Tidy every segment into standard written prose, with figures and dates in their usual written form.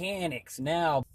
mechanics now.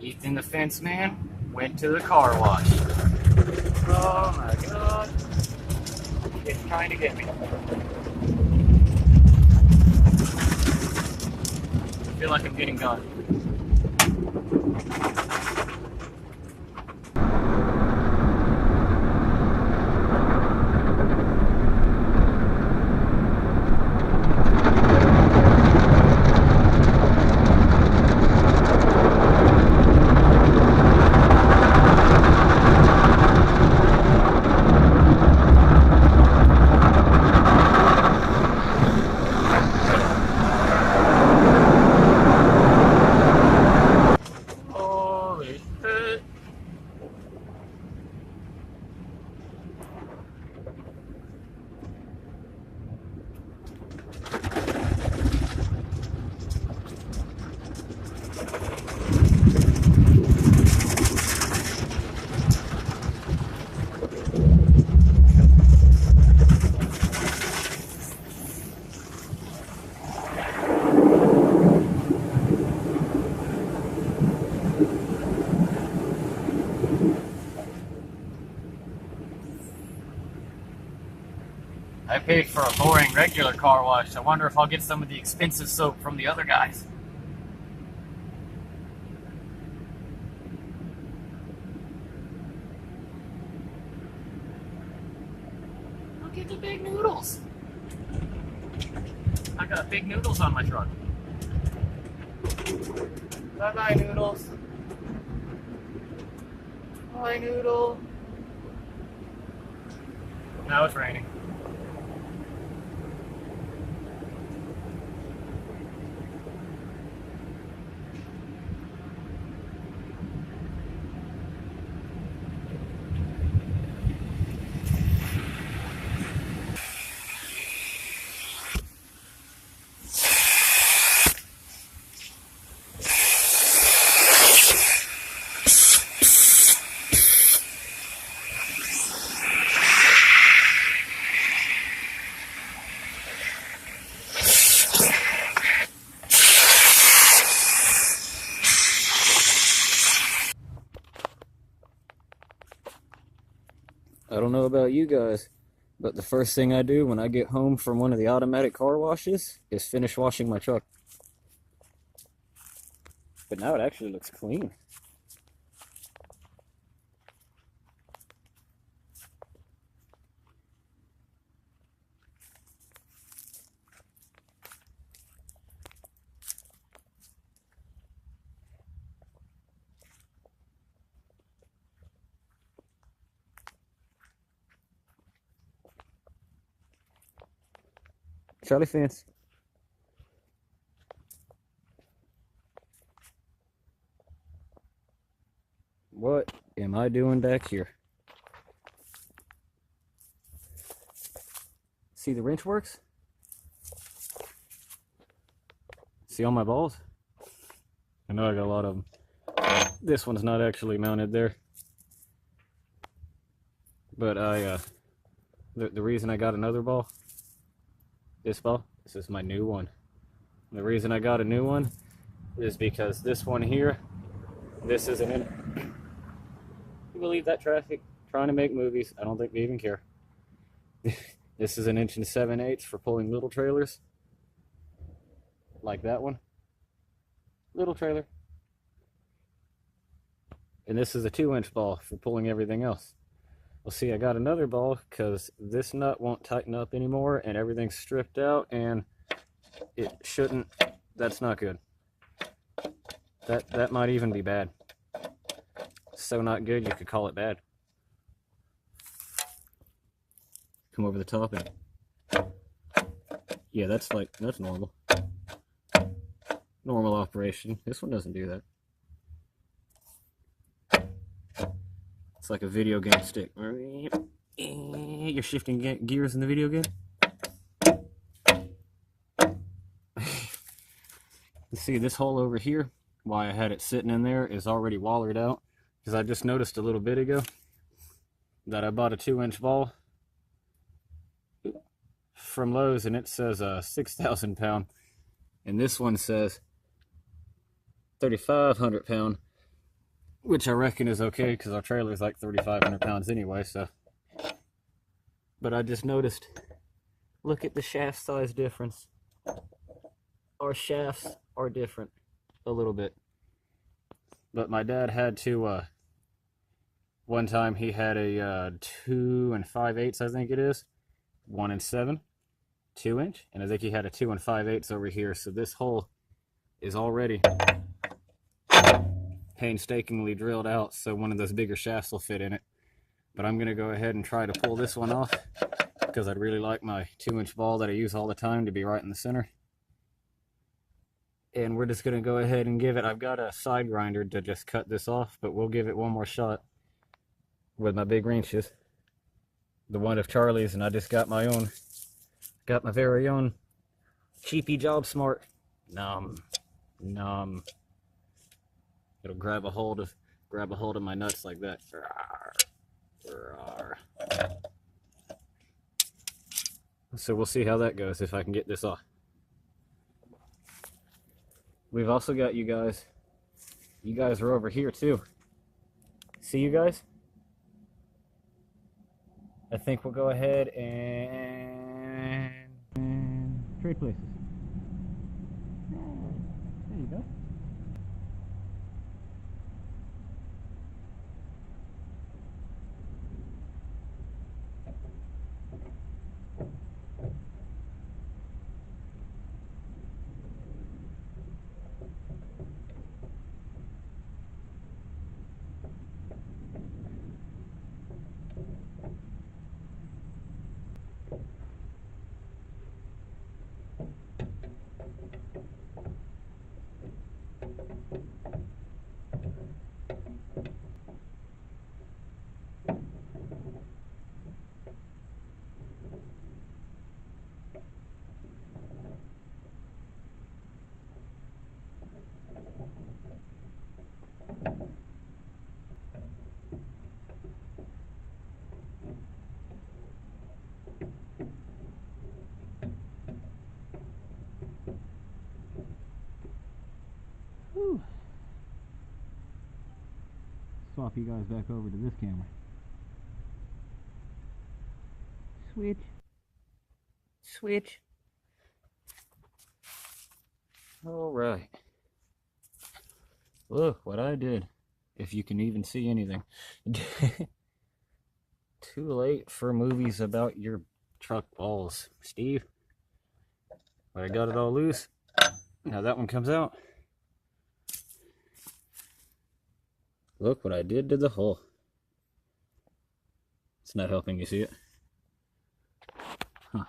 Ethan the fence man went to the car wash. Oh my god. It's trying to get me. I feel like I'm getting got. I paid for a boring regular car wash. I wonder if I'll get some of the expensive soap from the other guys. I'll get the big noodles. I got big noodles on my truck. Bye-bye, noodles. Bye, noodle. Now it's raining. I don't know about you guys, but the first thing I do when I get home from one of the automatic car washes is finish washing my truck. But now it actually looks clean. Charlie Fence. What am I doing back here? See the wrench works? See all my balls? I know I got a lot of them. This one's not actually mounted there. But the reason I got another ball, this is my new one. And the reason I got a new one is because this one here, this is an you believe that traffic? Trying to make movies. I don't think they even care. This is an 1 7/8" for pulling little trailers. Like that one. Little trailer. And this is a 2-inch ball for pulling everything else. Well, see, I got another ball because this nut won't tighten up anymore and everything's stripped out and it shouldn't. That's not good. That might even be bad. So not good, you could call it bad. Come over the top and yeah, that's normal. Normal operation. This one doesn't do that. It's like a video game stick. You're shifting gears in the video game. You see this hole over here, why I had it sitting in there, is already wallered out. Because I just noticed a little bit ago that I bought a 2-inch ball from Lowe's and it says 6,000 pound. And this one says 3,500 pound. Which I reckon is okay because our trailer is like 3,500 pounds anyway, so. But I just noticed, look at the shaft size difference. Our shafts are different a little bit. But my dad had to, one time he had a 2 5/8, I think it is. 1 7, 2-inch. And I think he had a 2 5/8 over here. So this hole is already painstakingly drilled out so one of those bigger shafts will fit in it. But I'm going to go ahead and try to pull this one off because I'd really like my 2-inch ball that I use all the time to be right in the center. And we're just going to go ahead and give it, I've got a side grinder to just cut this off, but we'll give it one more shot with my big wrenches. The one of Charlie's, and I just got my own, got my very own cheapy Job Smart. Nom. It'll grab a hold of my nuts like that. So we'll see how that goes if I can get this off. We've also got you guys. You guys are over here too. See you guys? I think we'll go ahead and trade places. There you go. Whew. Swap you guys back over to this camera. Switch. All right. Look what I did. If you can even see anything. Too late for movies about your truck balls, Steve. But I got it all loose. Now that one comes out. Look what I did to the hole. It's not helping you see it. Huh.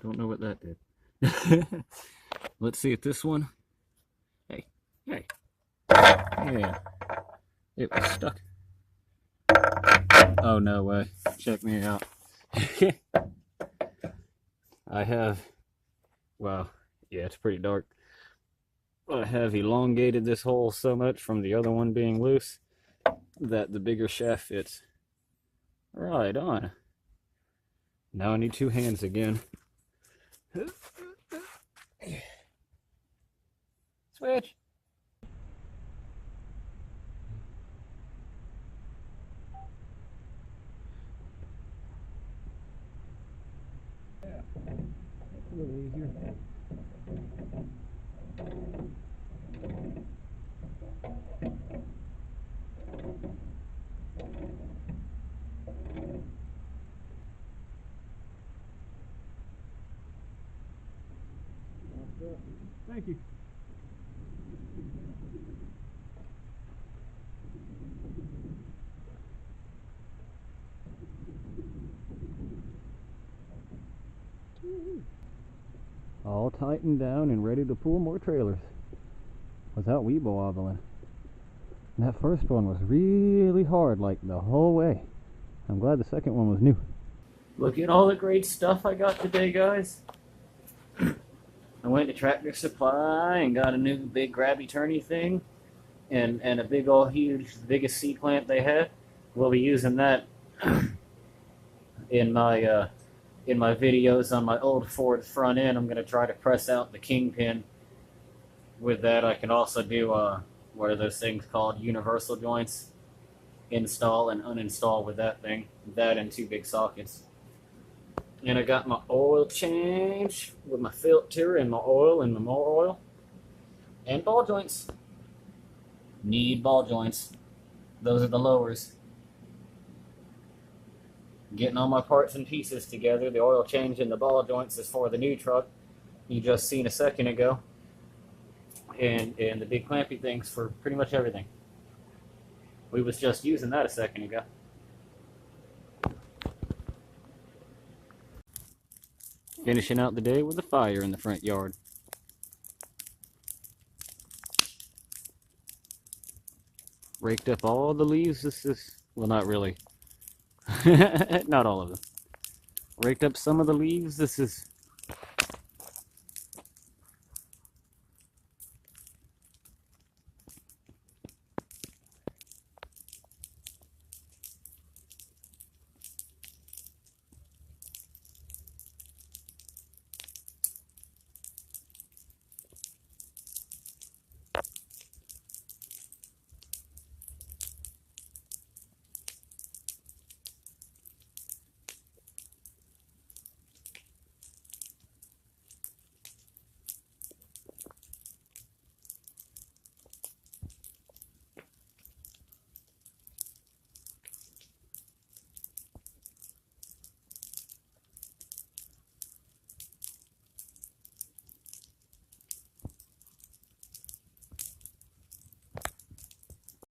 Don't know what that did. Let's see if this one. Hey. Yeah. It was stuck. Oh, no way. Check me out. I have, well, yeah, it's pretty dark. I have elongated this hole so much from the other one being loose that the bigger shaft fits right on. Now I need 2 hands again. Switch. little easier. Thank you. All tightened down and ready to pull more trailers without weeble wobbling. And that first one was really hard, like the whole way. I'm glad the second one was new. Look at all the great stuff I got today, guys. I went to Tractor Supply and got a new big grabby turny thing and a big old huge, biggest C-clamp they had. We'll be using that in my videos on my old Ford front end. I'm going to try to press out the kingpin with that. I can also do, what are those things called? Universal joints. Install and uninstall with that thing. That and 2 big sockets. And I got my oil change with my filter and my oil and my more oil. And ball joints. Need ball joints. Those are the lowers. Getting all my parts and pieces together. The oil change and the ball joints is for the new truck you just seen a second ago. And the big clampy things for pretty much everything. We was just using that a second ago. Finishing out the day with a fire in the front yard. Raked up all the leaves. This is, well, not really. Not all of them. Raked up some of the leaves. This is